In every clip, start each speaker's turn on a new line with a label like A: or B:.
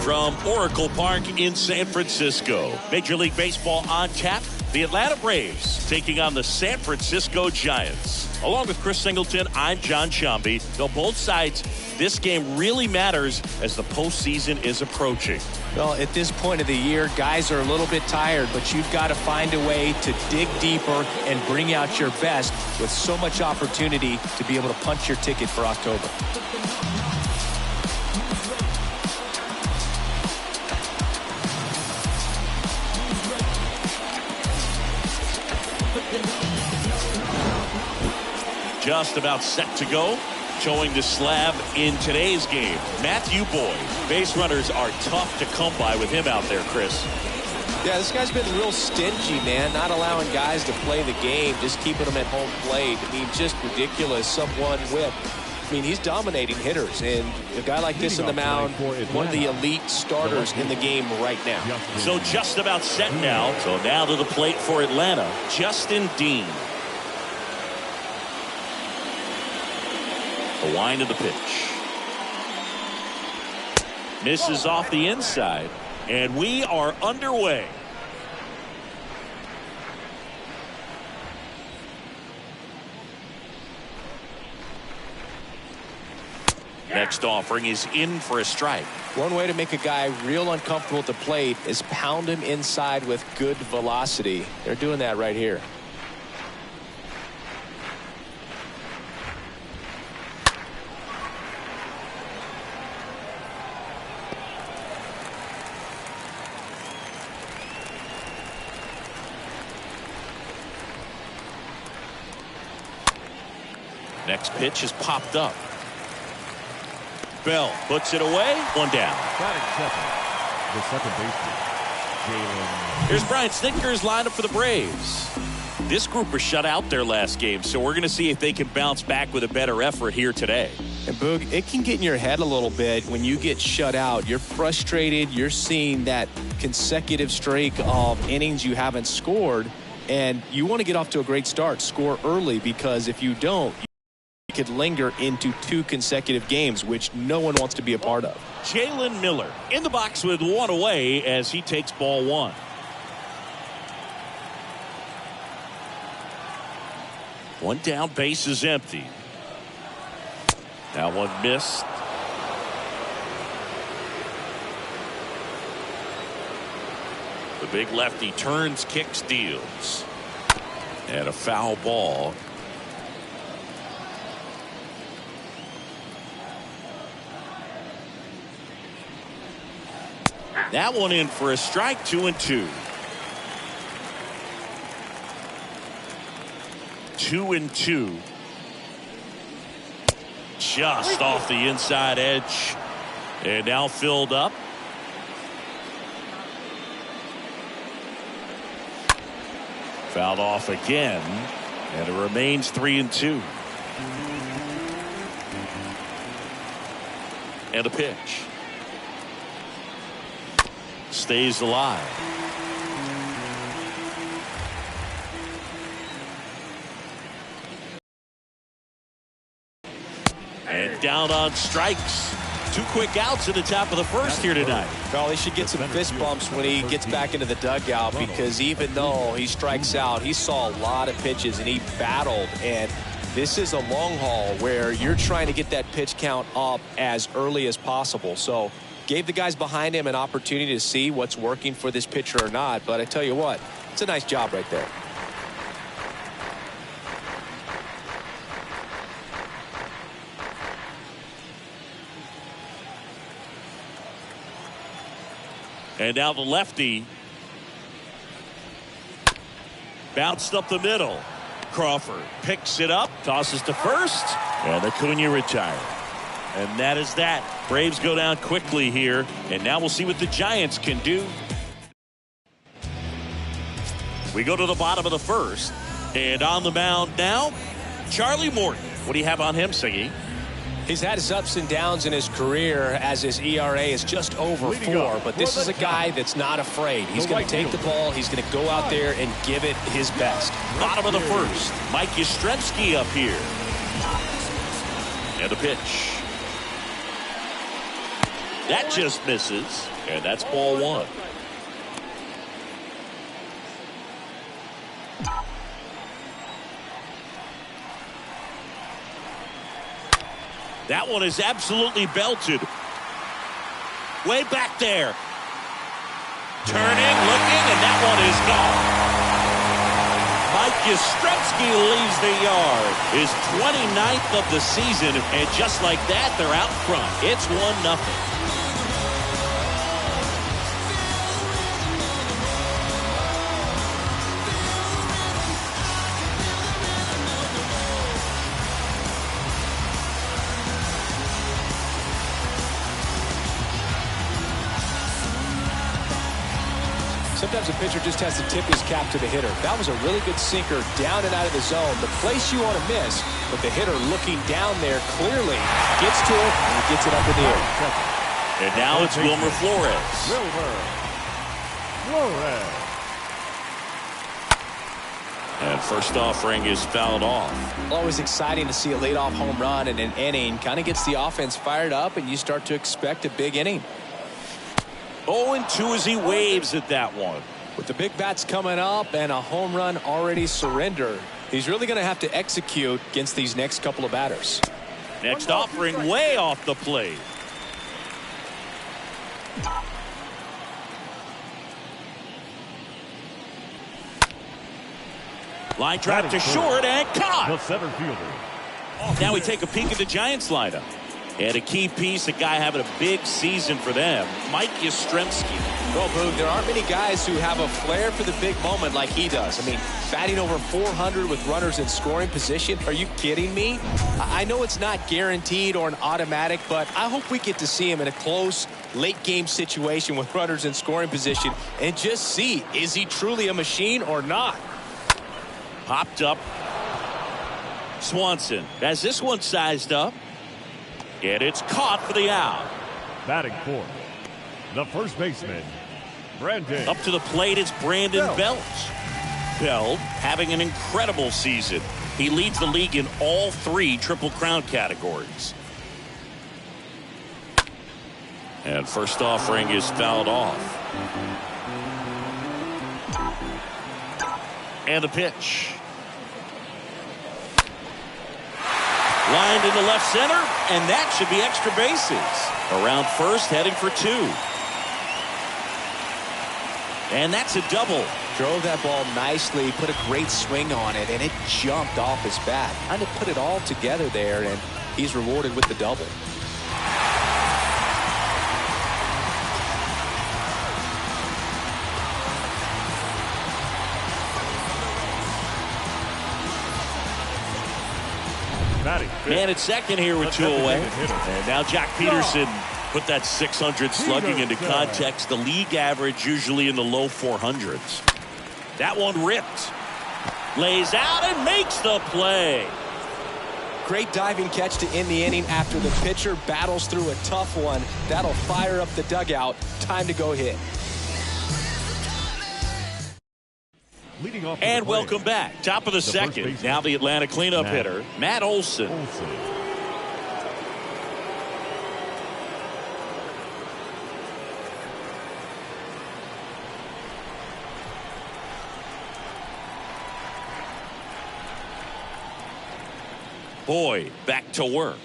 A: From Oracle Park in San Francisco, Major League Baseball on tap. The Atlanta Braves taking on the San Francisco Giants. Along with Chris Singleton, I'm John Sciambi. Though both sides, this game really matters as the postseason is approaching.
B: Well, at this point of the year, guys are a little bit tired, but you've got to find a way to dig deeper and bring out your best with so much opportunity to be able to punch your ticket for October.
A: Just about set to go. Showing the slab in today's game, Matthew Boyd. Base runners are tough to come by with him out there, Chris.
B: Yeah, this guy's been real stingy, man. Not allowing guys to play the game, just keeping them at home plate. I mean, just ridiculous. Sub-1 whip. I mean, he's dominating hitters, and a guy like this in the mound, one of the elite starters in the game right now.
A: So just about set now. So now to the plate for Atlanta, Justin Dean. The wind of the pitch. Misses off the inside, and we are underway. Next offering is in for a strike.
B: One way to make a guy real uncomfortable at the plate is pound him inside with good velocity. They're doing that right here.
A: Next pitch is popped up. Bell puts it away. One down.
C: The second baseman, Jalen.
A: Here's Brian Snitker's lineup for the Braves. This group was shut out their last game, so we're going to see if they can bounce back with a better effort here today.
B: And Boog, it can get in your head a little bit when you get shut out. You're frustrated. You're seeing that consecutive streak of innings you haven't scored, and you want to get off to a great start, score early, because if you don't, could linger into 2 consecutive games, which no one wants to be a part of.
A: Jalen Miller in the box with one away as he takes ball 1. One down, base is empty. That one missed. The big lefty turns, kicks, deals. And a foul ball. That one in for a strike, 2-2. 2-2. Just off the inside edge. And now filled up. Fouled off again. And it remains 3-2. And a pitch. Stays alive. And down on strikes. 2 quick outs at the top of the first here tonight.
B: Well, he should get some fist bumps when he gets back into the dugout, because even though he strikes out, he saw a lot of pitches and he battled. And this is a long haul where you're trying to get that pitch count up as early as possible. So gave the guys behind him an opportunity to see what's working for this pitcher or not. But I tell you what, it's a nice job right there.
A: And now the lefty. Bounced up the middle. Crawford picks it up, tosses to first, and Acuna retired. And that is that. Braves go down quickly here, and now we'll see what the Giants can do. We go to the bottom of the first, and on the mound now, Charlie Morton. What do you have on him, Siggy?
B: He's had his ups and downs in his career, as his ERA is just over 4. But this is a guy that's not afraid. He's going to take the ball. He's going to go out there and give it his best.
A: Bottom of the first. Mike Yastrzemski up here. And a pitch. That just misses. And that's ball 1. That one is absolutely belted. Way back there. Turning, looking, and that one is gone. Mike Yastrzemski leaves the yard. His 29th of the season, and just like that, they're out front. It's 1-0.
B: Sometimes a pitcher just has to tip his cap to the hitter. That was a really good sinker down and out of the zone. The place you want to miss, but the hitter looking down there clearly gets to it and gets it up in the air.
A: And now it's Wilmer Flores. And first offering is fouled off.
B: Always exciting to see a leadoff home run in an inning. Kind of gets the offense fired up, and you start to expect a big inning.
A: 0-2 as he waves at that one.
B: With the big bats coming up and a home run already surrendered, he's really going to have to execute against these next couple of batters.
A: Next offering way off the plate. Line drive to short and caught.
C: The center fielder.
A: Now we take a peek at the Giants lineup. And a key piece, a guy having a big season for them, Mike Yastrzemski.
B: Well, Boog, there aren't many guys who have a flair for the big moment like he does. I mean, batting over 400 with runners in scoring position. Are you kidding me? I know it's not guaranteed or an automatic, but I hope we get to see him in a close, late-game situation with runners in scoring position and just see, is he truly a machine or not?
A: Popped up. Swanson has this one sized up. And it's caught for the out.
C: Batting fourth, the first baseman, Brandon.
A: Up to the plate, it's Brandon Belt. Belt having an incredible season. He leads the league in all 3 Triple Crown categories. And first offering is fouled off. And a pitch. Lined into left center, and that should be extra bases. Around first, heading for 2. And that's a double.
B: Drove that ball nicely, put a great swing on it, and it jumped off his bat. Kind of put it all together there, and he's rewarded with the double.
A: Man at second here with 2 away. And now Jack Peterson put that 600 slugging into context. The league average usually in the low 400s. That one ripped. Lays out and makes the play.
B: Great diving catch to end the inning after the pitcher battles through a tough one. That'll fire up the dugout. Time to go hit.
A: And welcome back. Top of the second. Now the Atlanta cleanup hitter, Matt Olson. Boyd back to work.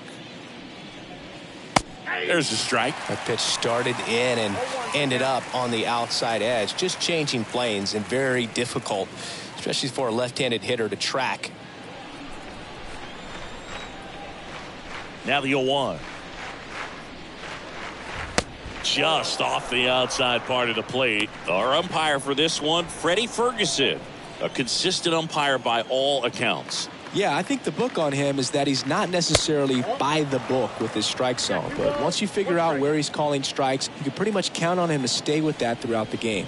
A: There's the strike.
B: That pitch started in and ended up on the outside edge. Just changing planes and very difficult, especially for a left-handed hitter to track.
A: Now the 0-1. Just off the outside part of the plate. Our umpire for this one, Freddie Ferguson. A consistent umpire by all accounts.
B: Yeah, I think the book on him is that he's not necessarily by the book with his strike zone. But once you figure out where he's calling strikes, you can pretty much count on him to stay with that throughout the game.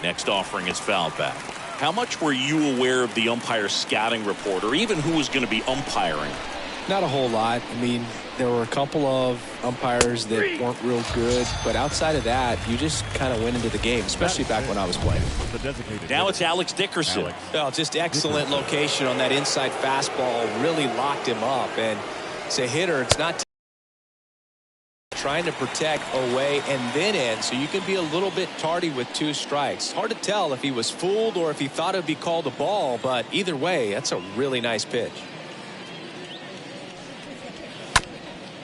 A: Next offering is fouled back. How much were you aware of the umpire's scouting report, or even who was going to be umpiring?
B: Not a whole lot. I mean, there were a couple of umpires that weren't real good, but outside of that, you just kind of went into the game, especially back when I was playing.
A: Now it's Alex Dickerson.
B: Well, just excellent location on that inside fastball, really locked him up. And as a hitter, it's not trying to protect away and then in, so you can be a little bit tardy with 2 strikes. Hard to tell if he was fooled or if he thought it would be called a ball, but either way, that's a really nice pitch.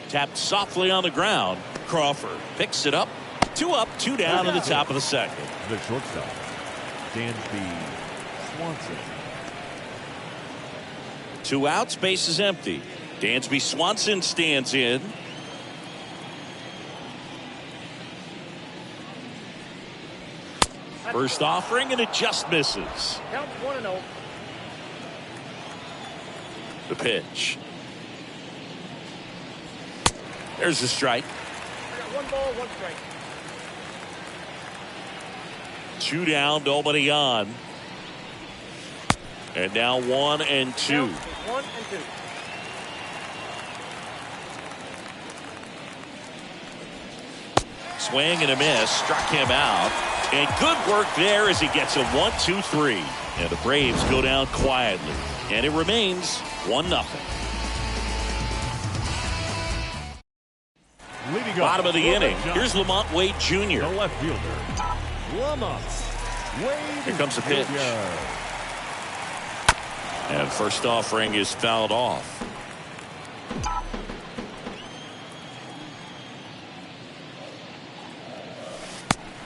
A: Tapped softly on the ground. Crawford picks it up. 2 up, 2 down in the top of the second.
C: The shortstop, Dansby Swanson.
A: 2 outs, base is empty. Dansby Swanson stands in. First offering, and it just misses.
D: Count 1-0.
A: The pitch. There's the strike.
D: 1 ball, 1 strike.
A: 2 down, nobody on. And now 1 and 2.
D: 1 and 2.
A: Swing and a miss, struck him out. And good work there as he gets a 1-2-3. And the Braves go down quietly. And it remains 1-0. Bottom of the inning. Here's Lamont Wade Jr.
C: The left fielder, Lamont Wade.
A: Here comes the pitch. And first offering is fouled off.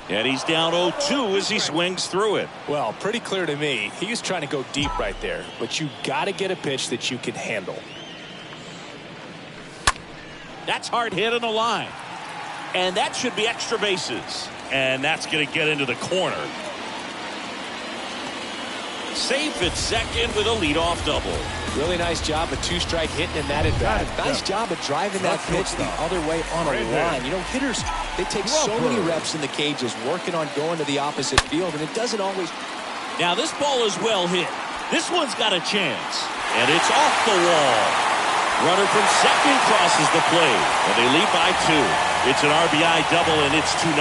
A: And he's down 0-2 as he swings through it.
B: Well, pretty clear to me. He was trying to go deep right there, but you got to get a pitch that you can handle.
A: That's hard hit on the line. And that should be extra bases. And that's going to get into the corner. Safe at second with a leadoff double.
B: Really nice job of 2-strike hitting in that at bat. Nice job of driving that pitch the other way on a line. You know, hitters, they take so many reps in the cages working on going to the opposite field, and it doesn't always.
A: Now this ball is well hit. This one's got a chance. And it's off the wall. Runner from second crosses the plate, and they lead by 2. It's an RBI double, and it's 2-0.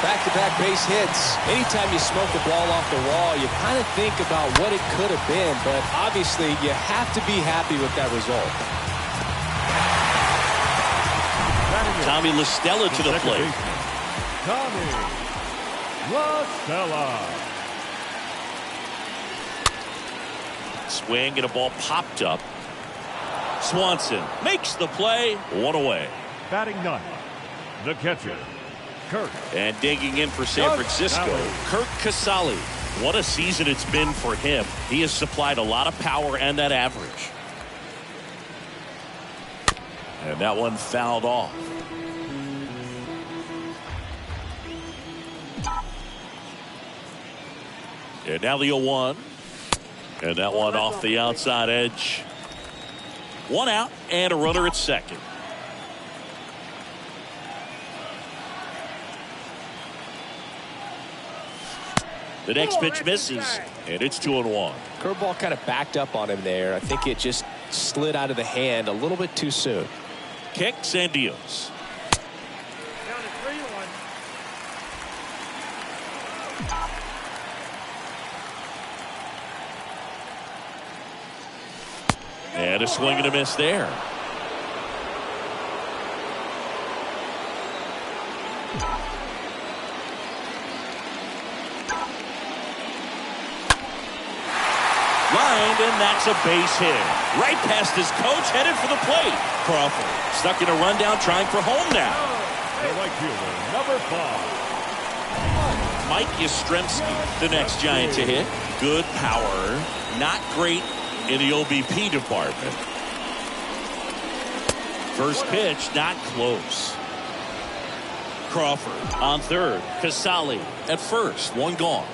B: Back-to-back base hits. Anytime you smoke the ball off the wall, you kind of think about what it could have been, but obviously you have to be happy with that result.
A: Tommy La Stella to the plate.
C: Tommy La Stella.
A: Swing and a ball popped up. Swanson makes the play. 1 away.
C: Batting 9th, the catcher, Kirk.
A: And digging in for San Francisco, Kirk Casale. What a season it's been for him. He has supplied a lot of power and that average. And that one fouled off. And now the 0-1. And that one off the outside edge. 1 out and a runner at second. The next pitch misses. And it's 2-1.
B: Curveball kind of backed up on him there. I think it just slid out of the hand a little bit too soon.
A: Kicks and deals.
D: Down to 3-1.
A: And a swing and a miss there. Lined, and that's a base hit. Right past his coach, headed for the plate. Crawford stuck in a rundown, trying for home now.
C: The right fielder, number 5.
A: Mike Yastrzemski, the next Giant to hit. Good power, not great in the OBP department. First pitch, not close. Crawford on third. Casali at first. One gone.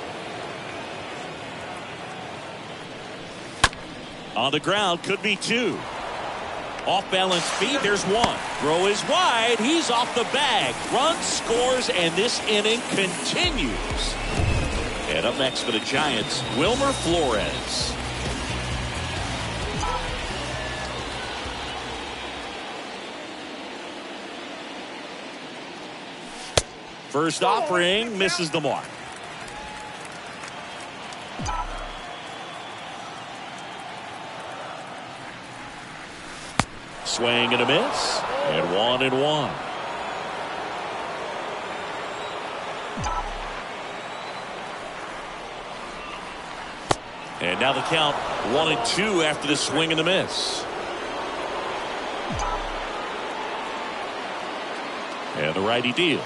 A: On the ground, could be two. Off balance feet, there's one. Throw is wide. He's off the bag. Run scores, and this inning continues. And up next for the Giants, Wilmer Flores. First offering misses the mark. Swing and a miss, and 1-1. And now the count 1-2 after the swing and the miss. And the righty deals.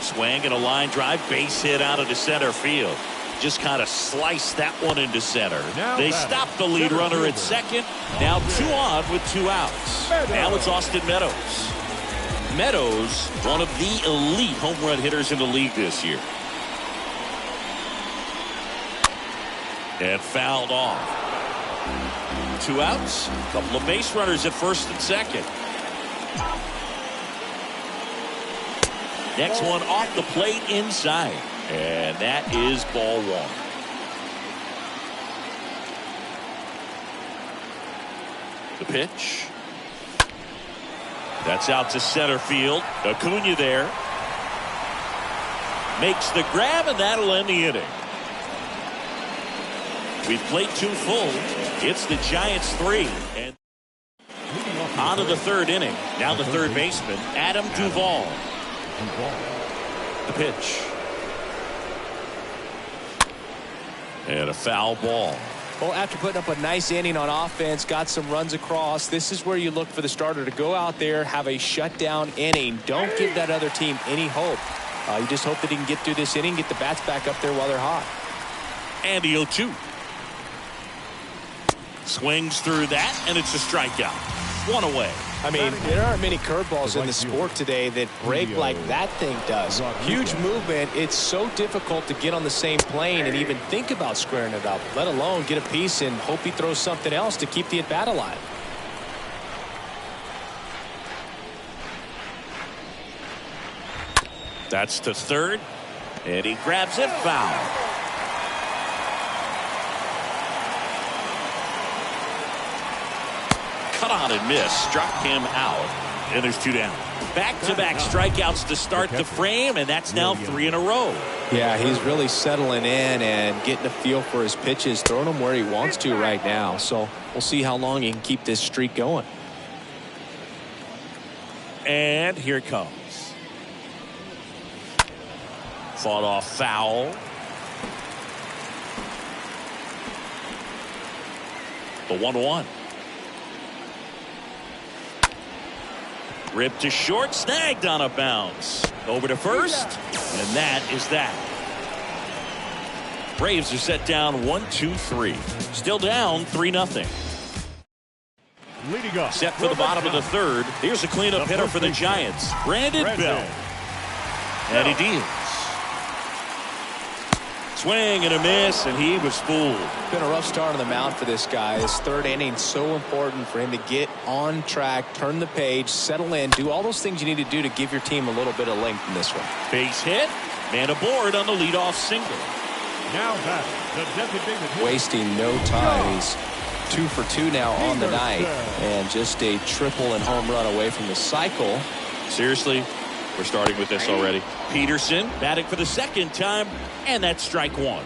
A: Swing and a line drive, base hit out of the center field. Just kind of sliced that one into center. They stopped the lead runner at second. Now 2 on with 2 outs. Now it's Austin Meadows. Meadows, one of the elite home run hitters in the league this year. And fouled off. 2 outs. A couple of base runners at first and second. Next one off the plate inside. And that is ball 1. The pitch. That's out to center field. Acuna there. Makes the grab, and that'll end the inning. We've played 2 full. It's the Giants 3. And on to the 3rd inning. Now the third baseman, Adam Duvall. The pitch. And a foul ball.
B: Well, after putting up a nice inning on offense, got some runs across, this is where you look for the starter to go out there, have a shutdown inning. Don't give that other team any hope. You just hope that he can get through this inning, get the bats back up there while they're hot.
A: And the 0-2. Swings through that, and it's a strikeout. 1 away.
B: I mean, there aren't many curveballs in the sport today that break like that thing does. Huge movement. It's so difficult to get on the same plane and even think about squaring it up, let alone get a piece and hope he throws something else to keep the at-bat alive.
A: That's to third, and he grabs it, foul. Cut on and miss, struck him out, and there's 2 down. Back-to-back strikeouts to start the frame, and that's now 3 in a row.
B: Yeah, he's really settling in and getting a feel for his pitches, throwing them where he wants to right now. So we'll see how long he can keep this streak going.
A: And here it comes. Fought off foul. The 1-1. Ripped to short, snagged on a bounce. Over to first, and that is that. Braves are set down 1-2-3. Still down 3-0.
C: Leading up.
A: Set for the bottom of the 3rd. Here's a cleanup hitter for the Giants, Brandon Belt. And he deals. Swing and a miss, and he was fooled.
B: Been a rough start on the mound for this guy. His 3rd inning, so important for him to get on track, turn the page, settle in, do all those things you need to do to give your team a little bit of length in this one.
A: Base hit, Man aboard on the leadoff single.
C: Now back, the designated hitter.
B: Wasting no time. He's 2 for 2 now on the night, and just a triple and home run away from the cycle.
A: Seriously, we're starting with this already. Peterson batting for the second time, and that's strike one.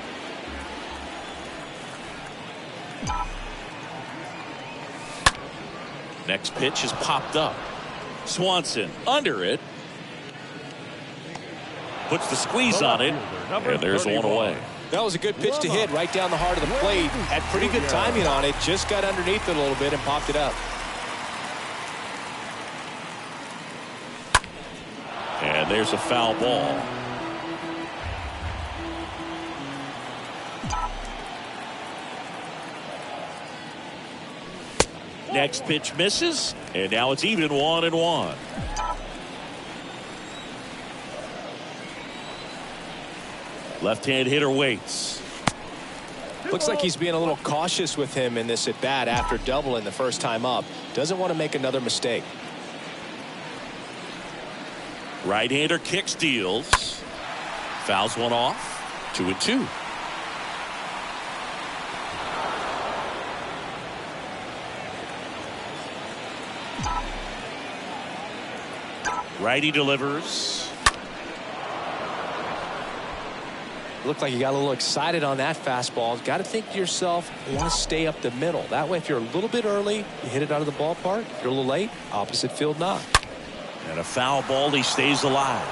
A: Next pitch is popped up. Swanson under it. Puts the squeeze on it, and there's one away.
B: That was a good pitch to hit right down the heart of the plate. Had pretty good timing on it. Just got underneath it a little bit and popped it up.
A: And there's a foul ball. Next pitch misses, and now it's even 1-1. Left-hand hitter waits.
B: Looks like he's being a little cautious with him in this at bat after doubling the first time up. Doesn't want to make another mistake.
A: Right-hander kick steals. Fouls one off. 2-2. Righty delivers.
B: Looked like you got a little excited on that fastball. Got to think to yourself, you want to stay up the middle. That way, if you're a little bit early, you hit it out of the ballpark. If you're a little late, opposite field knock.
A: And a foul ball, he stays alive.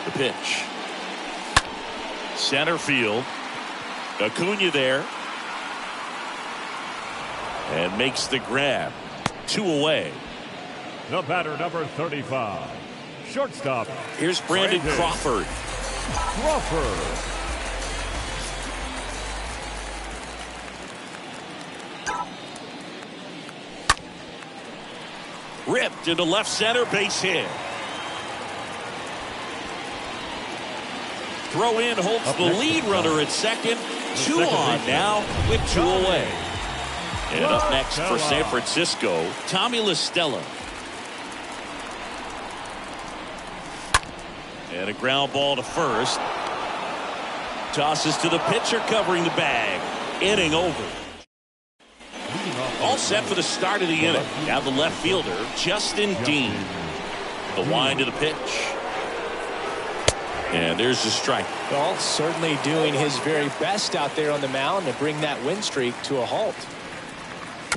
A: The pitch. Center field. Acuna there. And makes the grab. 2 away.
C: The batter, number 35. Shortstop.
A: Here's Brandon Crawford. Ripped into left center, base hit. Throw in holds the lead runner at second. 2 on now with 2 away. And up next for San Francisco, Tommy La Stella. And a ground ball to first. Tosses to the pitcher covering the bag. Inning over. All set for the start of the inning. Now the left fielder, Justin Dean. The wind to the pitch. And there's the strike.
B: Well, certainly doing his very best out there on the mound to bring that win streak to a halt.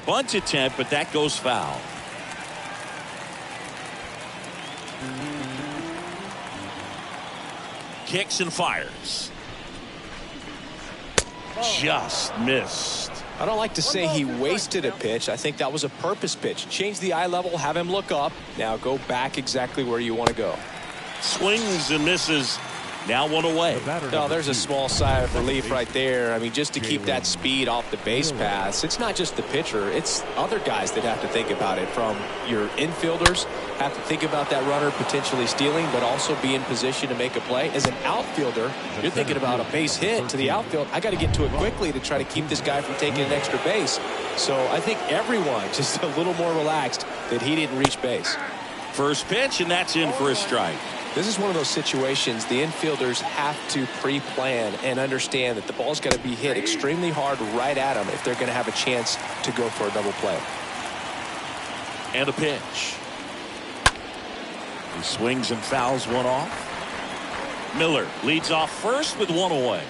A: Bunt attempt, but that goes foul. Kicks and fires. Just missed.
B: I don't like to say he wasted a pitch. I think that was a purpose pitch. Change the eye level, have him look up. Now go back exactly where you want to go.
A: Swings and misses. Now 1 away.
B: No, there's a small sigh of relief right there. I mean, just to keep that speed off the base paths. It's not just the pitcher. It's other guys that have to think about it. From your infielders, have to think about that runner potentially stealing, but also be in position to make a play. As an outfielder, you're thinking about a base hit to the outfield. I got to get to it quickly to try to keep this guy from taking an extra base. So I think everyone just a little more relaxed that he didn't reach base.
A: First pitch, and that's in for a strike.
B: This is one of those situations the infielders have to pre-plan and understand that the ball's got to be hit extremely hard right at them if they're going to have a chance to go for a double play.
A: And a pitch. He swings and fouls one off. Miller leads off first with 1 away.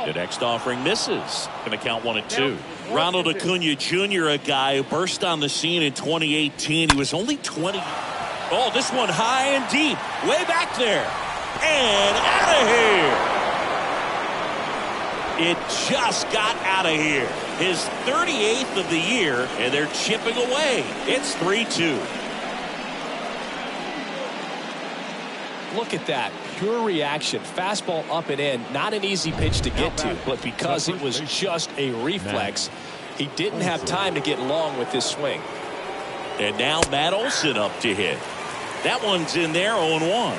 A: The next offering misses. Going to count 1-2. Ronald Acuna Jr., a guy who burst on the scene in 2018. He was only 20. Oh, this one high and deep. Way back there. And out of here. It just got out of here. His 38th of the year, and they're chipping away. It's 3-2.
B: Look at that. Pure reaction. Fastball up and in. Not an easy pitch to get to, but because it was just a reflex, he didn't have time to get long with this swing.
A: And now Matt Olson up to hit. That one's in there, 0-1.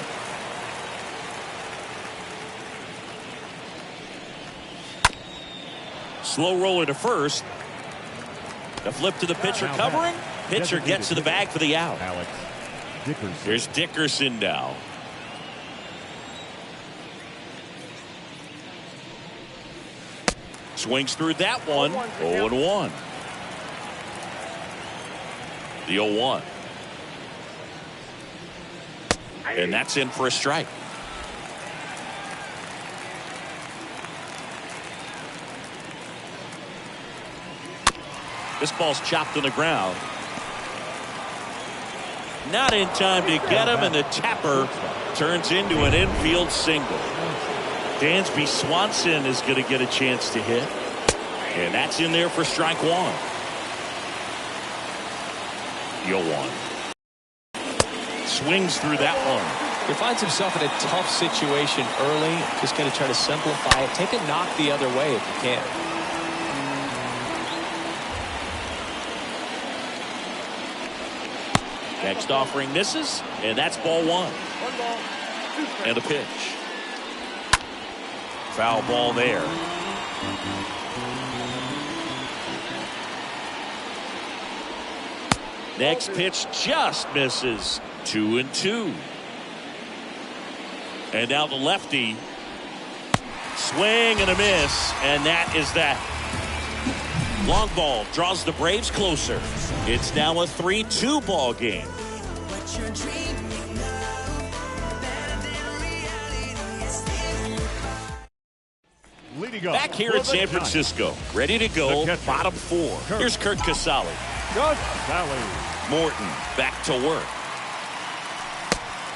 A: Slow roller to first. The flip to the pitcher covering. Pitcher gets to the bag for the out.
C: Alex Dickerson.
A: Here's Dickerson now. Swings through that one. 0-1. The 0-1. And that's in for a strike. This ball's chopped on the ground. Not in time to get him, and the tapper turns into an infield single. Dansby Swanson is going to get a chance to hit. And that's in there for strike one. The 0-1. Swings through that one.
B: He finds himself in a tough situation early. Just going to try to simplify it. Take a knock the other way if you can.
A: Next offering misses, and that's ball one. And a pitch. Foul ball there. Next pitch just misses. 2-2. And now the lefty. Swing and a miss, and that is that. Long ball draws the Braves closer. It's now a 3-2 ball game. Back here in San Francisco, ready to go, bottom four. Here's Curt Casali. Morton back to work.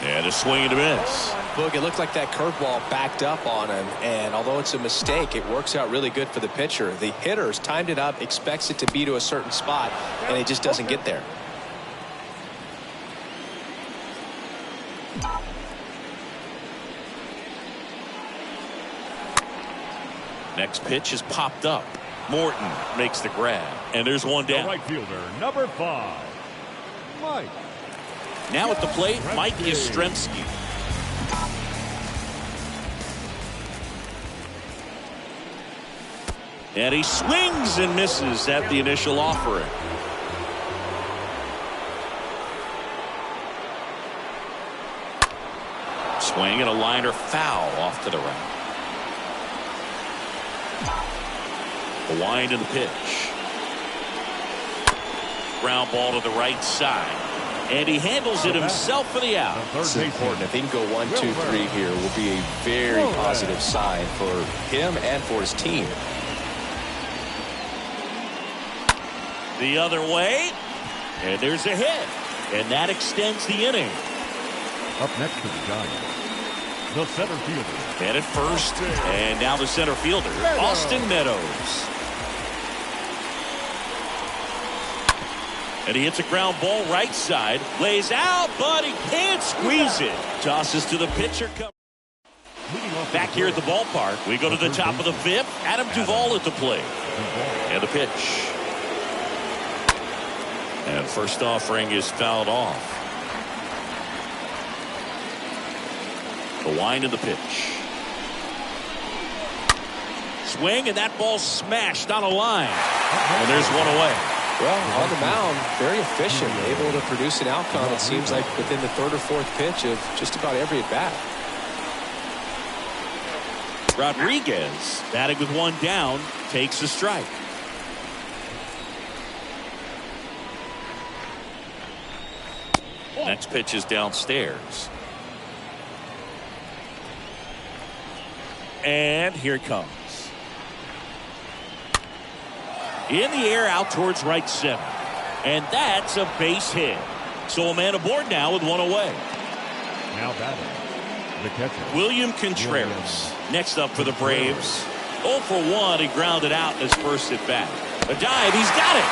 A: And a swing and a miss.
B: Look, it looked like that curveball backed up on him, and although it's a mistake, it works out really good for the pitcher. The hitter's timed it up, expects it to be to a certain spot, and it just doesn't get there.
A: Next pitch is popped up. Morton makes the grab, and there's one down.
C: The right fielder, number 5, Mike.
A: Now at the plate, Mike Yastrzemski. And he swings and misses at the initial offering. Swing and a liner foul off to the right. The wind and the pitch. Ground ball to the right side. And he handles it himself for the out.
B: It's important. If he can go 1, 2, 3 here, will be a very positive sign for him and for his team.
A: The other way. And there's a hit. And that extends the inning.
C: Up next to the Giants, the center fielder.
A: And at first. And now the center fielder, Austin Meadows. And he hits a ground ball right side. Lays out, but he can't squeeze it. Tosses to the pitcher. Back here at the ballpark, we go to the top of the 5th. Adam Duvall at the plate. And the pitch. And first offering is fouled off. The wind and the pitch. Swing, and that ball smashed on a line. And there's one away.
B: Well, on the mound, very efficient, able to produce an outcome, it seems like, within the 3rd or 4th pitch of just about every at-bat.
A: Rodriguez, batting with one down, takes a strike. Next pitch is downstairs. And here it comes. In the air out towards right center. And that's a base hit. So a man aboard now with one away.
C: Now batting, the catcher,
A: William Contreras. Next up for the Braves. 0 for 1. He grounded out in his first at bat. A dive. He's got it.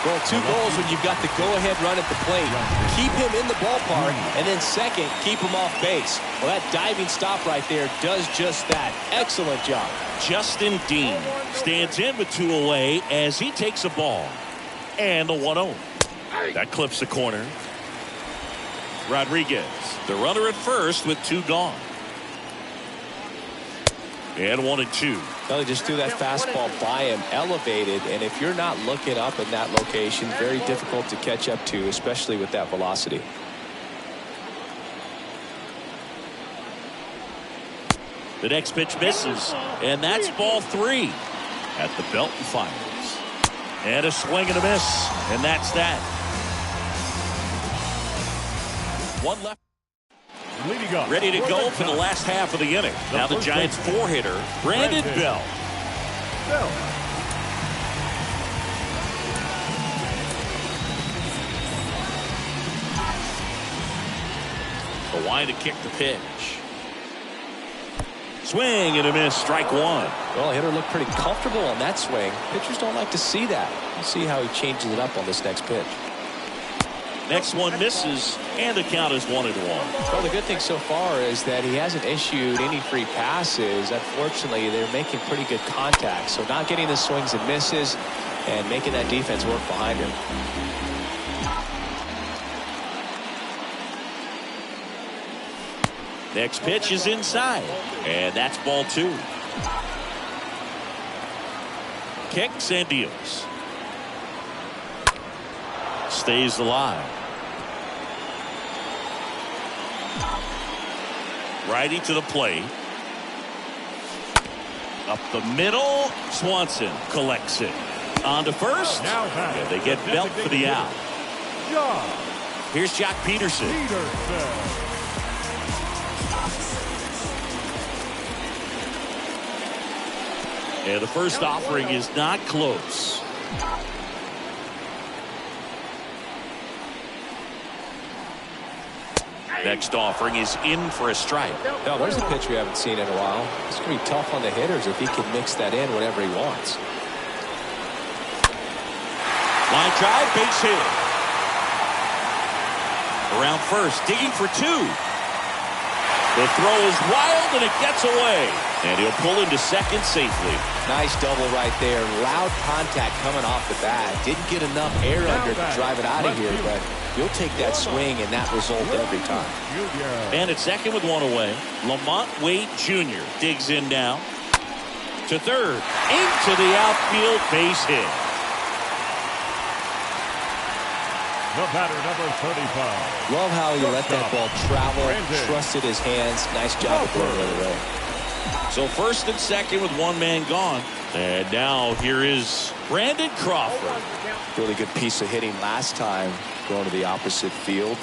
B: Well, 2 goals when you've got the go-ahead run at the plate. Keep him in the ballpark, and then second, keep him off base. Well, that diving stop right there does just that. Excellent job.
A: Justin Dean stands in with 2 away as he takes a ball. And the 1-0. That clips the corner. Rodriguez, the runner at first with 2 gone. And 1-2.
B: Well, he just threw that fastball by him, elevated, and if you're not looking up in that location, very difficult to catch up to, especially with that velocity.
A: The next pitch misses, and that's ball 3 at the Belton Finals. And a swing and a miss, and that's that. One left.
C: Leading up.
A: Ready to go for the last half of the inning. Now the Giants 4-hitter, Brandon Belt. The line to kick the pitch. Swing and a miss, strike 1.
B: Well, hitter looked pretty comfortable on that swing. Pitchers don't like to see that. We'll see how he changes it up on this next pitch.
A: Next one misses, and the count is 1-1.
B: Well, the good thing so far is that he hasn't issued any free passes. Unfortunately, they're making pretty good contact. So not getting the swings and misses and making that defense work behind him.
A: Next pitch is inside, and that's ball 2. Kicks and deals. Stays alive. Righty to the plate. Up the middle. Swanson collects it. On to first. And they get Belt for the out. Here's Jock Peterson. And the first offering is not close. Next offering is in for a strike.
B: Now, there's a pitch we haven't seen in a while. It's going to be tough on the hitters if he can mix that in whenever he wants.
A: Line drive, base hit. Around first, digging for 2. The throw is wild, and it gets away. And he'll pull into second safely.
B: Nice double right there. Loud contact coming off the bat. Didn't get enough air under to drive it out of here, but you'll take that swing and that result every time.
A: And at second with 1 away, Lamont Wade Jr. digs in now. To third. Into the outfield, base hit.
C: The batter, number 35.
B: Love how he let that ball travel, trusted his hands. Nice job of throwing it the other way.
A: So first and second with 1 man gone. And now here is Brandon Crawford.
B: Really good piece of hitting last time, going to the opposite field.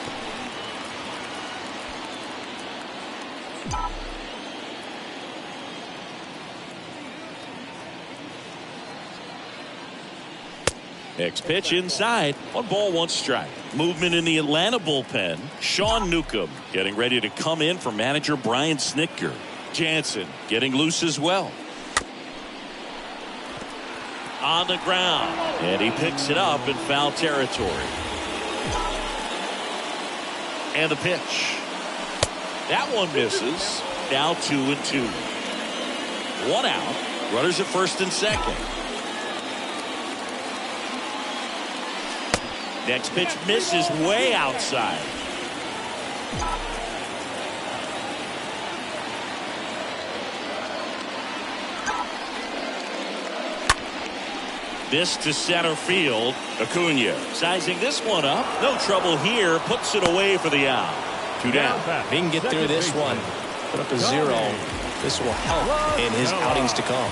A: Next pitch inside. 1 ball, 1 strike. Movement in the Atlanta bullpen. Sean Newcomb getting ready to come in for manager Brian Snitker. Jansen getting loose as well. On the ground. And he picks it up in foul territory. And the pitch. That one misses. Now 2-2. 1 out. Runners at first and second. Next pitch misses way outside. This to center field. Acuna sizing this one up. No trouble here. Puts it away for the out. 2 down.
B: If he can get through this one, put up a 0. This will help in his outings to come.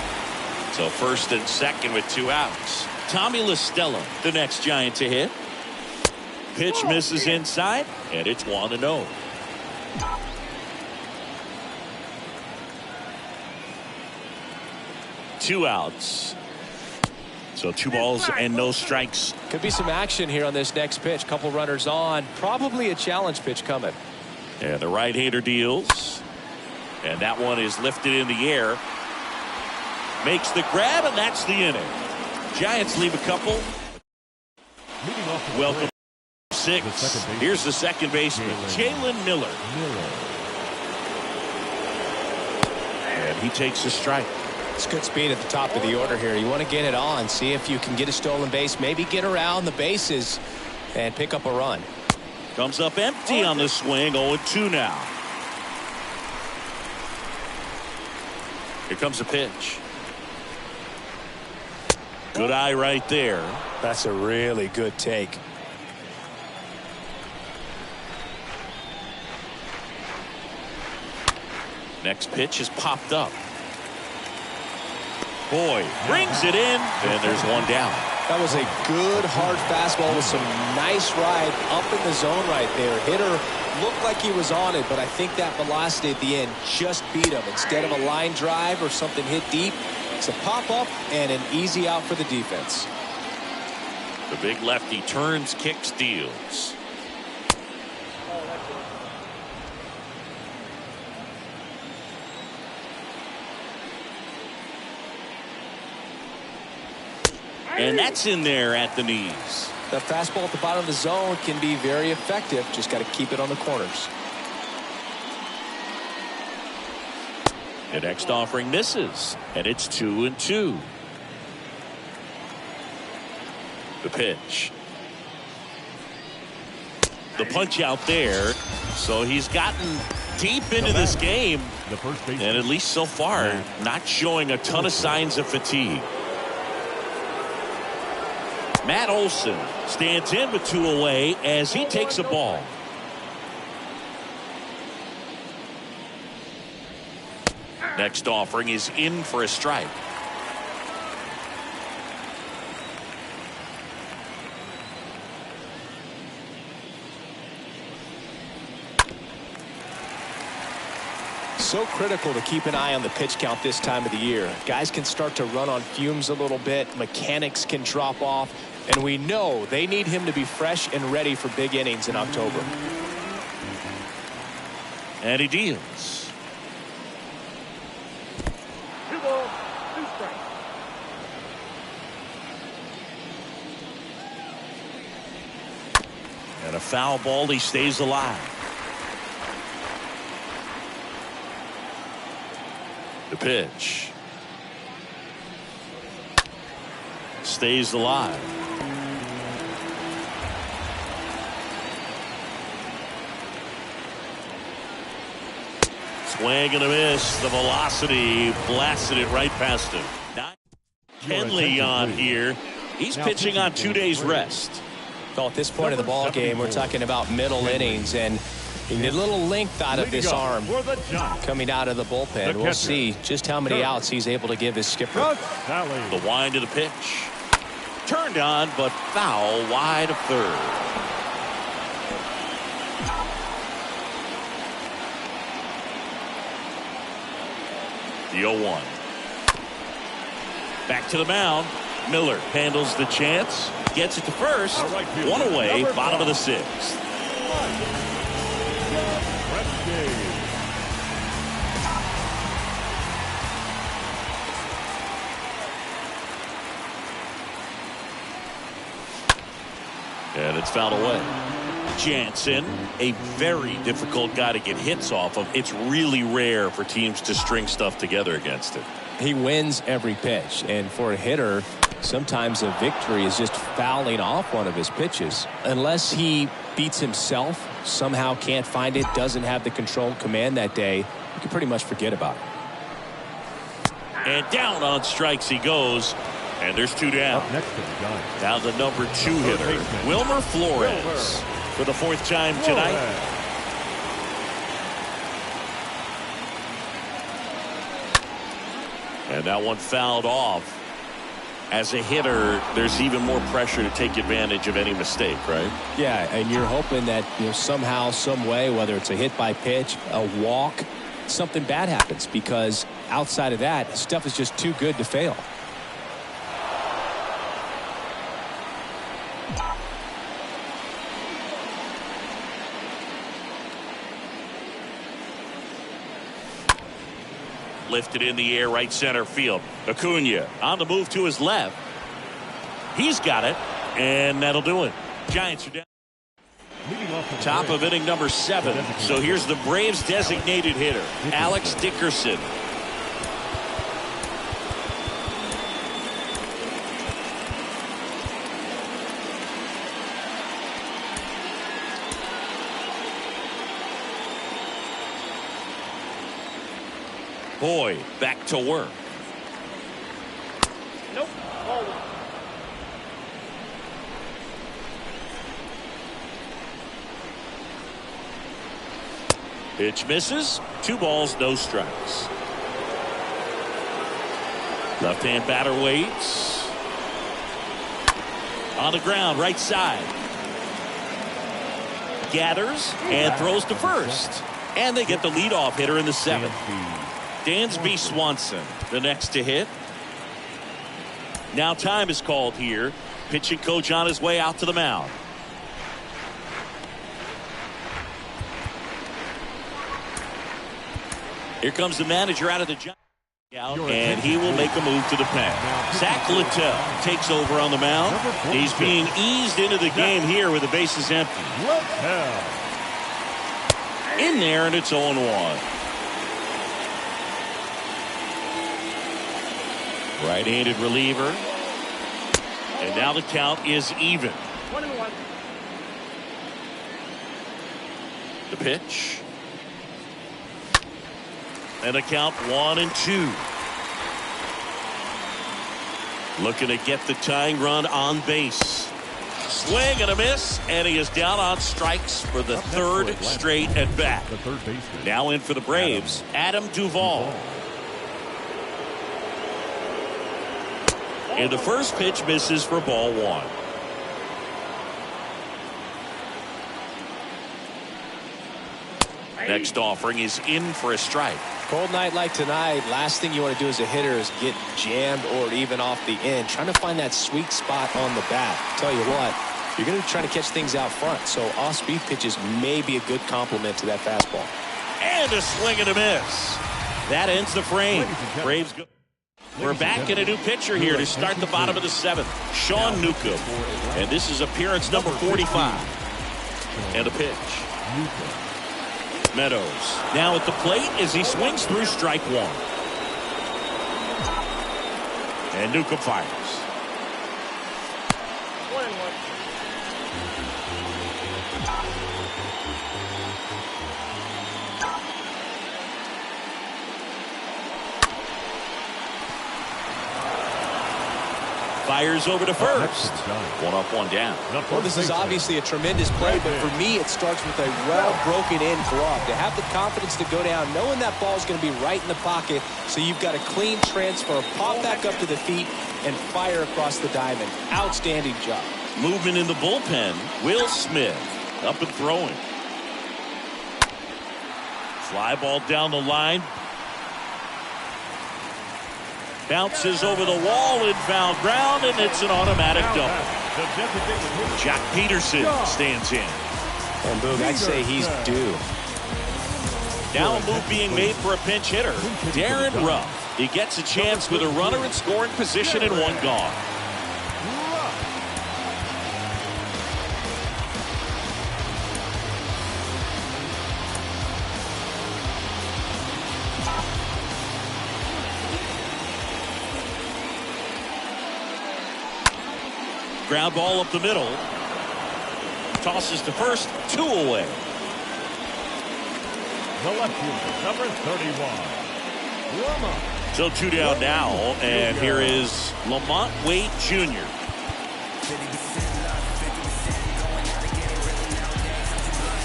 A: So first and second with 2 outs. Tommy LaStella, the next Giant to hit. Pitch misses inside, and it's 1-0. Two outs. So 2 balls and no strikes.
B: Could be some action here on this next pitch. Couple runners on. Probably a challenge pitch coming.
A: And the right-hander deals. And that one is lifted in the air. Makes the grab, and that's the inning. Giants leave a couple. Welcome. 6. Here's the second baseman, Jalen Miller. And he takes a strike.
B: It's good speed at the top of the order here. You want to get it on, see if you can get a stolen base, maybe get around the bases and pick up a run.
A: Comes up empty on the swing. 0-2 now. Here comes a pitch. Good eye right there.
B: That's a really good take.
A: Next pitch is popped up. Boy, brings it in, and there's one down.
B: That was a good hard fastball with some nice ride up in the zone right there. Hitter looked like he was on it, but I think that velocity at the end just beat him. Instead of a line drive or something hit deep, it's a pop up and an easy out for the defense.
A: The big lefty turns, kicks, steals. And that's in there at the knees.
B: The fastball at the bottom of the zone can be very effective. Just got to keep it on the corners.
A: The next offering misses, and it's 2-2. The pitch. The punch out there. So he's gotten deep into this game,
C: The first base.
A: and at least so far, not showing a ton of signs of fatigue. Matt Olson stands in with 2 away as he takes a ball. Next offering is in for a strike.
B: So critical to keep an eye on the pitch count this time of the year. Guys can start to run on fumes a little bit. Mechanics can drop off. And we know they need him to be fresh and ready for big innings in October.
A: And he deals.
D: 2 balls, 2 strikes.
A: And a foul ball, he stays alive. The pitch. Stays alive. Swing and a miss. The velocity blasted it right past him. Henley on here. He's pitching on 2 days rest.
B: Well, at this point of the ball game, we're talking about middle innings, and he did a little length out of this arm
C: For the Giants,
B: coming out of the bullpen. We'll see just how many outs he's able to give his skipper.
C: Gus Sally.
A: The wind of the pitch. Turned on, but foul wide of third. The 0-1. Back to the mound. Miller handles the chance. Gets it to first.
C: Right fielder,
A: 1 away.
C: number
A: Bottom of the
C: 5.
A: 6th.
C: Presti.
A: And it's fouled away. Jansen, a very difficult guy to get hits off of. It's really rare for teams to string stuff together against it.
B: He wins every pitch, and for a hitter, sometimes a victory is just fouling off one of his pitches. Unless he beats himself, somehow can't find it, doesn't have the controlled command that day, you can pretty much forget about it.
A: And down on strikes he goes. And there's 2 down.
C: Up next to the Giants.
A: Now the number 2 hitter, Wilmer Flores, for the 4th time tonight. And that one fouled off. As a hitter, there's even more pressure to take advantage of any mistake, right?
B: Yeah, and you're hoping that somehow, some way, whether it's a hit by pitch, a walk, something bad happens, because outside of that, stuff is just too good to fail.
A: Lifted in the air, right center field. Acuna on the move to his left. He's got it, and that'll do it. Giants are down.
C: Leading off for the
A: Top
C: Braves.
A: of inning number 7. So here's the Braves designated hitter, Alex Dickerson. Boyd back to work.
D: Nope. Ball one.
A: Pitch misses. 2 balls, no strikes. Left-hand batter waits. On the ground, right side. Gathers and throws to first. And they get the leadoff hitter in the 7th. Dansby Swanson, the next to hit. Now time is called here. Pitching coach on his way out to the mound. Here comes the manager out of the Giants. And he will make a move to the pen. Zach Littell takes over on the mound. He's being eased into the game here with the bases empty. In there, and it's 0-1. Right-handed reliever. And now the count is even.
D: 1-1.
A: The pitch. And the count 1-2. Looking to get the tying run on base. Swing and a miss, and he is down on strikes for the 3rd straight at bat. Now in for the Braves, Adam Duvall. And the first pitch misses for ball 1. Next offering is in for a strike.
B: Cold night like tonight, last thing you want to do as a hitter is get jammed or even off the end. Trying to find that sweet spot on the bat. Tell you what, you're going to be trying to catch things out front. So off-speed pitches may be a good complement to that fastball.
A: And a swing and a miss. That ends the frame. Braves go. We're back in a new pitcher here to start the bottom of the 7th. Sean Newcomb. And this is appearance number 45. And a pitch. Meadows now at the plate as he swings through strike 1. And Newcomb fires.
D: 1-1.
A: Fires over to first. 1 up, 1 down.
B: Well, this is obviously a tremendous play, but for me, it starts with a well-broken-in glove. To have the confidence to go down, knowing that ball is going to be right in the pocket, so you've got a clean transfer, pop back up to the feet, and fire across the diamond. Outstanding job.
A: Movement in the bullpen. Will Smith up and throwing. Fly ball down the line. Bounces over the wall and foul ground, and it's an automatic double. Jack Peterson stands in.
B: And Boog, I'd say he's due.
A: Now a move being made for a pinch hitter, Darren Ruff. He gets a chance with a runner in scoring position and 1 gone. Ground ball up the middle. Tosses to first, 2 away.
C: The left fielder, number 31. Lamont.
A: So 2 down now, and here is Lamont Wade Jr.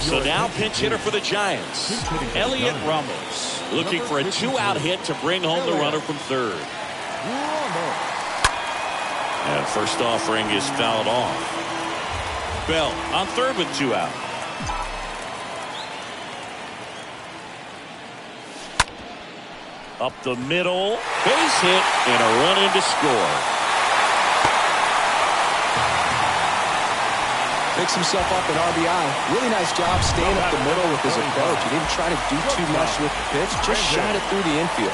A: So now pinch hitter for the Giants, Elliot Ramos, looking for a 2-out hit to bring home the runner from 3rd. And first offering is fouled off. Bell on 3rd with 2 out. Up the middle, base hit, and a run in to score.
B: Picks himself up an RBI. Really nice job staying up the middle with his approach. He didn't try to do too much with the pitch, just shot it through the infield.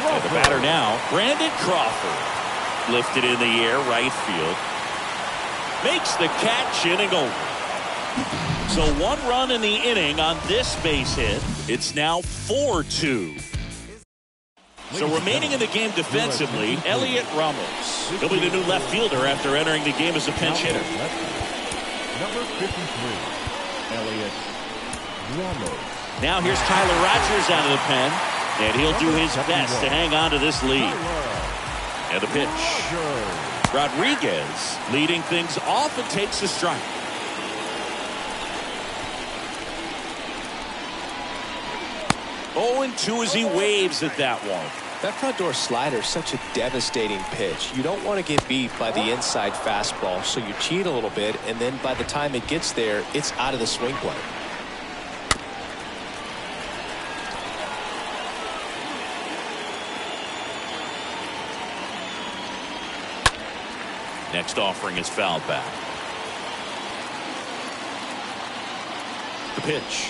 A: And the batter now, Brandon Crawford. Lifted in the air, right field. Makes the catch, inning over. So 1 run in the inning on this base hit. It's now 4-2. So remaining in the game defensively, Elliot Ramos. He'll be the new left fielder after entering the game as a pinch hitter.
C: Number 53, Elliot Ramos.
A: Now here's Tyler Rogers out of the pen. And he'll do his best to hang on to this lead. And the pitch. Rodriguez leading things off and takes a strike. Oh, and 2 as he waves at that one.
B: That front door slider is such a devastating pitch. You don't want to get beat by the inside fastball, so you cheat a little bit, and then by the time it gets there, it's out of the swing plane.
A: Next offering is fouled back. The pitch.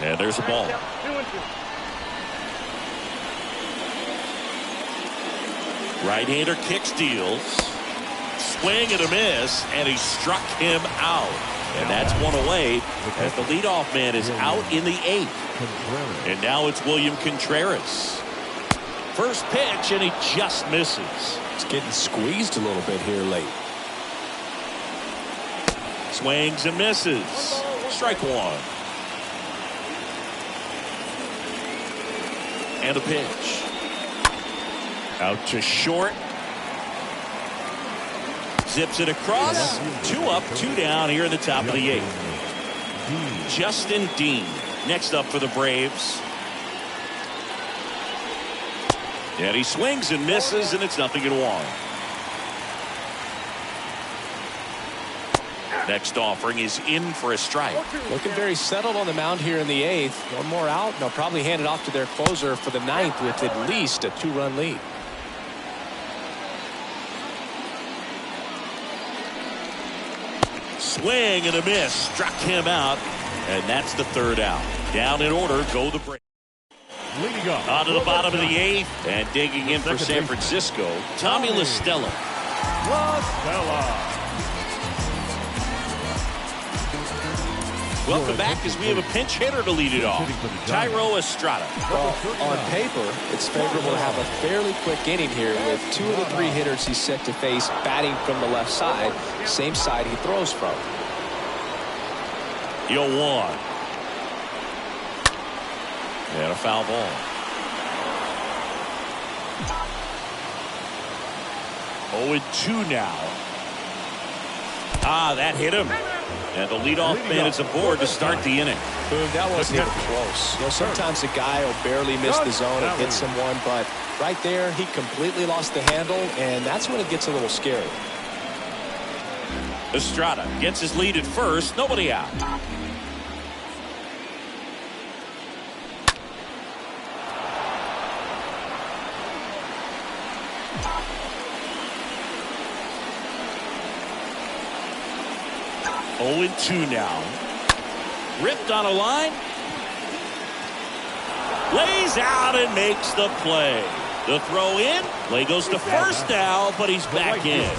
A: And there's a ball.
D: 2-2.
A: Right-hander kicks, deals. Swing and a miss, and he struck him out. And that's one away as the leadoff man is out in the 8th. And now it's William Contreras. First pitch, and he just misses.
B: It's getting squeezed a little bit here late.
A: Swings and misses. Strike 1. And a pitch. Out to short. Zips it across. 2 up, 2 down here in the top of the 8th. Justin Dean next up for the Braves. And he swings and misses, and it's 0-1. Next offering is in for a strike.
B: Looking very settled on the mound here in the 8th. One more out, and they'll probably hand it off to their closer for the 9th with at least a 2-run lead.
A: Swing and a miss. Struck him out, and that's the 3rd out. Down in order go the Braves.
C: Leading up.
A: On to the bottom of the 8th, and digging in for San Francisco, Tommy La Stella. Welcome back as we have a pinch hitter to lead it off. Thairo Estrada.
B: Well, on paper, it's favorable to have a fairly quick inning here with 2 of the 3 hitters he's set to face batting from the left side, same side he throws from.
A: 0-1. And a foul ball. 0-2 now. That hit him. And the leadoff man is aboard to start the inning.
B: Boom, that wasn't even close. You know, sometimes a guy will barely miss the zone and hit someone, but right there, he completely lost the handle, and that's when it gets a little scary.
A: Estrada gets his lead at first. Nobody out. Oh, and 2 now. Ripped on a line. Lays out and makes the play. The throw in. Play goes to first now, but he's back in.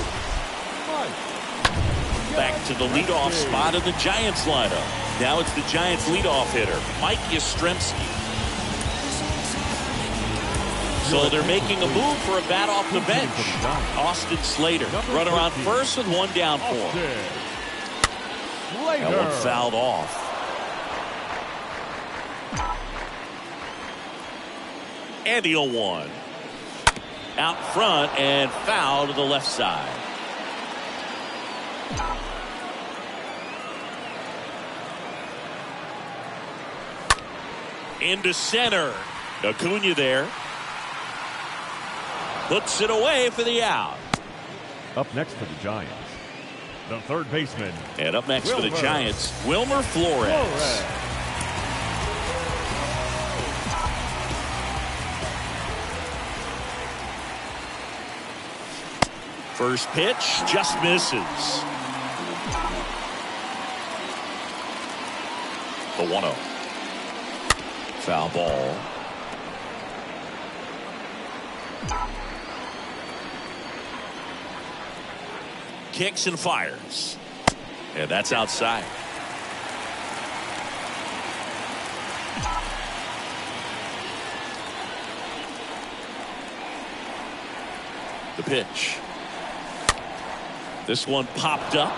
A: Back to the leadoff spot of the Giants lineup. Now it's the Giants leadoff hitter, Mike Yastrzemski. So they're making a move for a bat off the bench. Austin Slater, runner on first with 1 down for him. That one fouled off. And the 0-1. Out front and foul to the left side. Into center. Acuna there. Puts it away for the out.
C: Up next for the Giants, the 3rd baseman.
A: And up next for the Giants, Wilmer Flores. First pitch just misses. The 1-0. Foul ball. Kicks and fires. And that's outside. The pitch. This one popped up.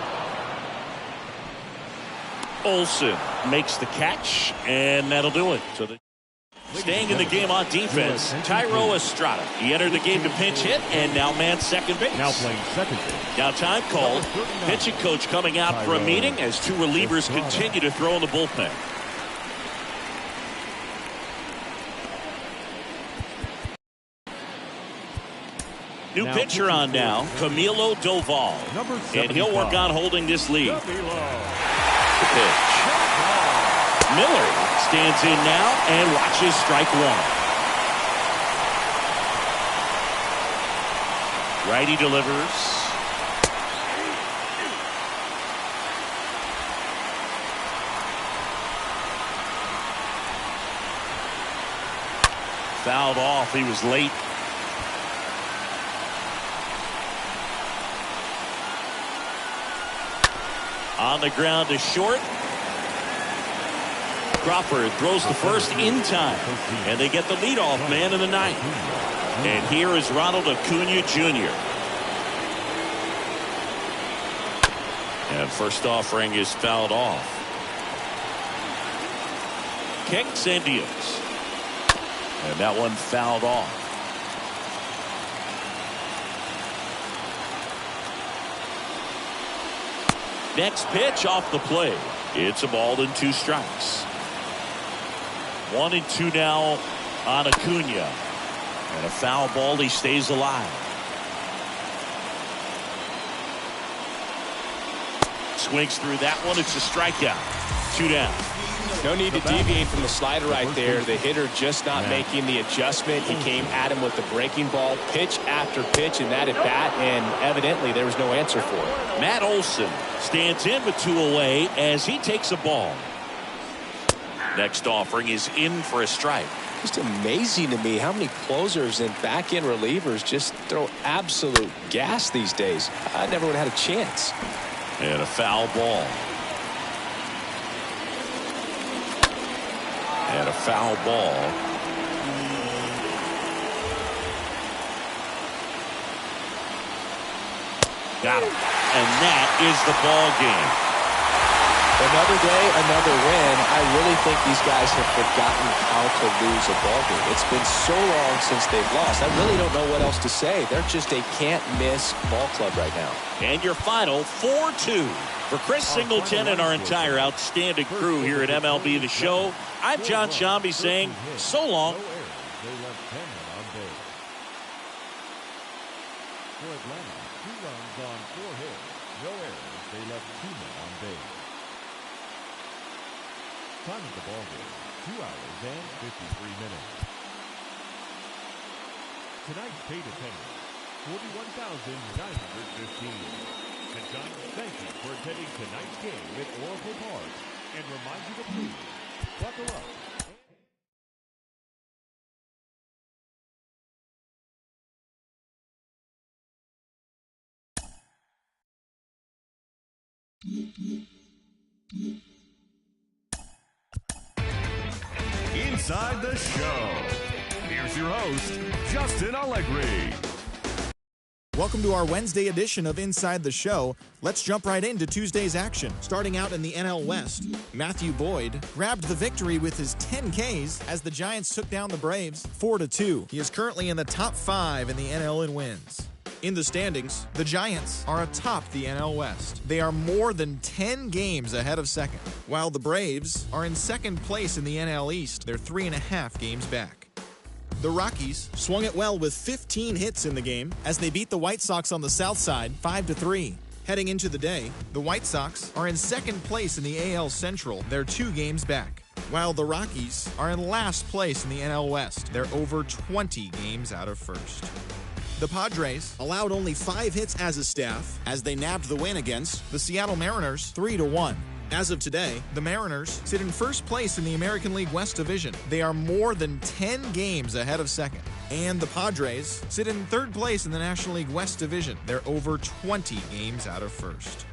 A: Olsen makes the catch, and that'll do it. So Staying in the game on defense, Thairo Estrada. He entered the game to pinch hit and now man second base.
C: Now playing second base.
A: Now time called. Pitching coach coming out for a meeting as two relievers continue to throw in the bullpen. New pitcher on now, Camilo Doval. And he'll work on holding this lead. The pitch. Miller stands in now and watches strike one. Righty delivers. Fouled off. He was late. On the ground to short. Crawford throws the first in time. And they get the leadoff man in the ninth. And here is Ronald Acuna Jr. And first offering is fouled off. King Sandias. And that one fouled off. Next pitch off the plate. It's a ball and two strikes. 1-2 now on Acuna. And a foul ball. He stays alive. Swings through that one. It's a strikeout. 2 down.
B: No need to deviate from the slider right there. The hitter just not making the adjustment. He came at him with the breaking ball, pitch after pitch, and that at bat, and evidently there was no answer for it.
A: Matt Olson stands in with 2 away as he takes a ball. Next offering is in for a strike.
B: Just amazing to me how many closers and back-end relievers just throw absolute gas these days. I never would have had a chance.
A: And a foul ball. And a foul ball. Got him. And that is the ball game.
B: Another day, another win. I really think these guys have forgotten how to lose a ball game. It's been so long since they've lost. I really don't know what else to say. They're just a can't-miss ball club right now.
A: And your final 4-2. For Chris Singleton and our entire outstanding crew here at MLB The Show, I'm John Shambi saying so long.
C: They left 10 on base. For Atlanta, 2 runs on 4 hits. No errors. They left 2 men on base. Time of the ball game, 2 hours and 53 minutes. Tonight's paid attendance, 41,915. And John, thank you for attending tonight's game at Oracle Park. And remind you to please buckle up. Inside the Show. Here's your host, Justin Allegri.
E: Welcome to our Wednesday edition of Inside the Show. Let's jump right into Tuesday's action. Starting out in the NL West, Matthew Boyd grabbed the victory with his 10 Ks as the Giants took down the Braves 4-2. He is currently in the top 5 in the NL in wins. In the standings, the Giants are atop the NL West. They are more than 10 games ahead of second, while the Braves are in second place in the NL East. They're 3.5 games back. The Rockies swung it well with 15 hits in the game as they beat the White Sox on the south side 5-3. Heading into the day, the White Sox are in second place in the AL Central. They're 2 games back, while the Rockies are in last place in the NL West. They're over 20 games out of first. The Padres allowed only 5 hits as a staff as they nabbed the win against the Seattle Mariners 3-1. As of today, the Mariners sit in first place in the American League West Division. They are more than 10 games ahead of second. And the Padres sit in third place in the National League West Division. They're over 20 games out of first.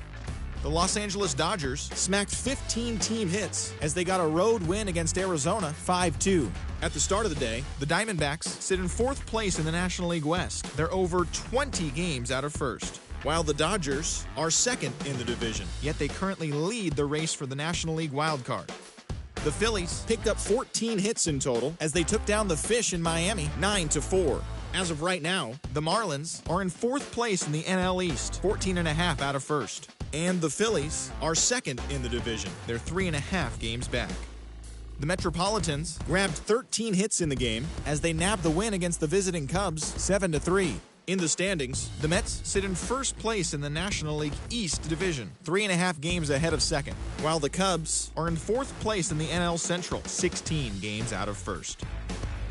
E: The Los Angeles Dodgers smacked 15 team hits as they got a road win against Arizona 5-2. At the start of the day, the Diamondbacks sit in fourth place in the National League West. They're over 20 games out of first, while the Dodgers are second in the division, yet they currently lead the race for the National League wildcard. The Phillies picked up 14 hits in total as they took down the Fish in Miami 9-4. As of right now, the Marlins are in 4th place in the NL East, 14.5 out of first. And the Phillies are 2nd in the division. They're 3.5 games back. The Metropolitans grabbed 13 hits in the game as they nabbed the win against the visiting Cubs 7-3. In the standings, the Mets sit in 1st place in the National League East Division, 3.5 games ahead of 2nd, while the Cubs are in 4th place in the NL Central, 16 games out of 1st.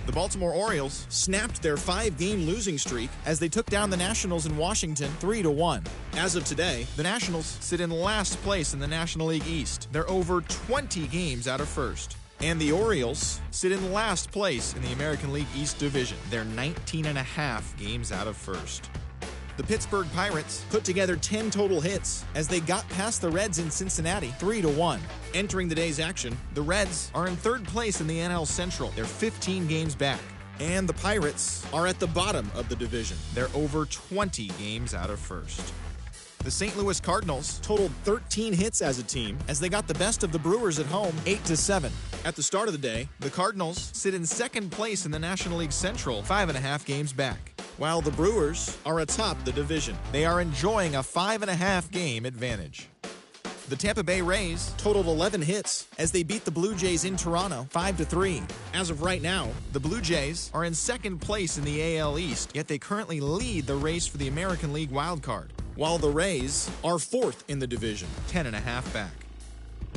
E: The Baltimore Orioles snapped their 5-game losing streak as they took down the Nationals in Washington 3-1. As of today, the Nationals sit in last place in the National League East. They're over 20 games out of 1st. And the Orioles sit in last place in the American League East Division. They're 19.5 games out of 1st. The Pittsburgh Pirates put together 10 total hits as they got past the Reds in Cincinnati 3-1. Entering the day's action, the Reds are in 3rd place in the NL Central. They're 15 games back. And the Pirates are at the bottom of the division. They're over 20 games out of 1st. The St. Louis Cardinals totaled 13 hits as a team as they got the best of the Brewers at home 8-7. At the start of the day, the Cardinals sit in 2nd place in the National League Central, 5.5 games back, while the Brewers are atop the division. They are enjoying a 5.5 game advantage. The Tampa Bay Rays totaled 11 hits as they beat the Blue Jays in Toronto 5-3. As of right now, the Blue Jays are in 2nd place in the AL East, yet they currently lead the race for the American League wildcard, while the Rays are 4th in the division, 10.5 back.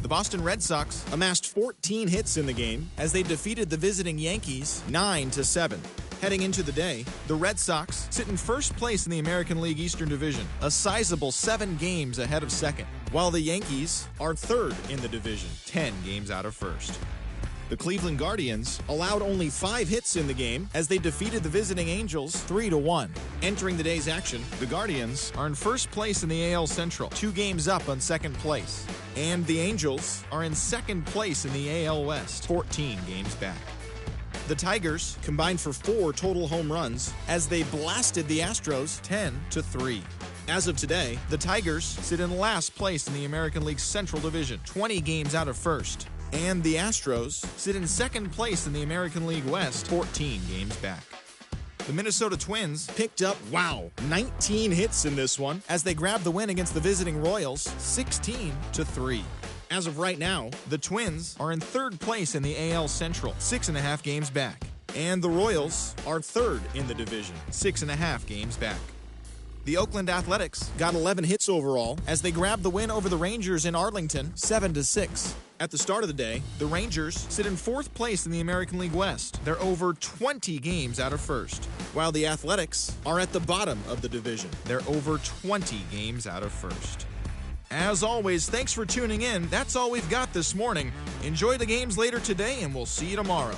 E: The Boston Red Sox amassed 14 hits in the game as they defeated the visiting Yankees 9-7. Heading into the day, the Red Sox sit in 1st place in the American League Eastern Division, a sizable 7 games ahead of 2nd, while the Yankees are 3rd in the division, 10 games out of 1st. The Cleveland Guardians allowed only 5 hits in the game as they defeated the visiting Angels 3-1. Entering the day's action, the Guardians are in 1st place in the AL Central, 2 games up on 2nd place. And the Angels are in 2nd place in the AL West, 14 games back. The Tigers combined for 4 total home runs as they blasted the Astros 10-3. As of today, the Tigers sit in last place in the American League Central Division, 20 games out of 1st. And the Astros sit in 2nd place in the American League West, 14 games back. The Minnesota Twins picked up, 19 hits in this one as they grabbed the win against the visiting Royals, 16-3. As of right now, the Twins are in 3rd place in the AL Central, 6.5 games back. And the Royals are 3rd in the division, 6.5 games back. The Oakland Athletics got 11 hits overall as they grabbed the win over the Rangers in Arlington, 7-6. At the start of the day, the Rangers sit in 4th place in the American League West. They're over 20 games out of 1st, while the Athletics are at the bottom of the division. They're over 20 games out of 1st. As always, thanks for tuning in. That's all we've got this morning. Enjoy the games later today, and we'll see you tomorrow.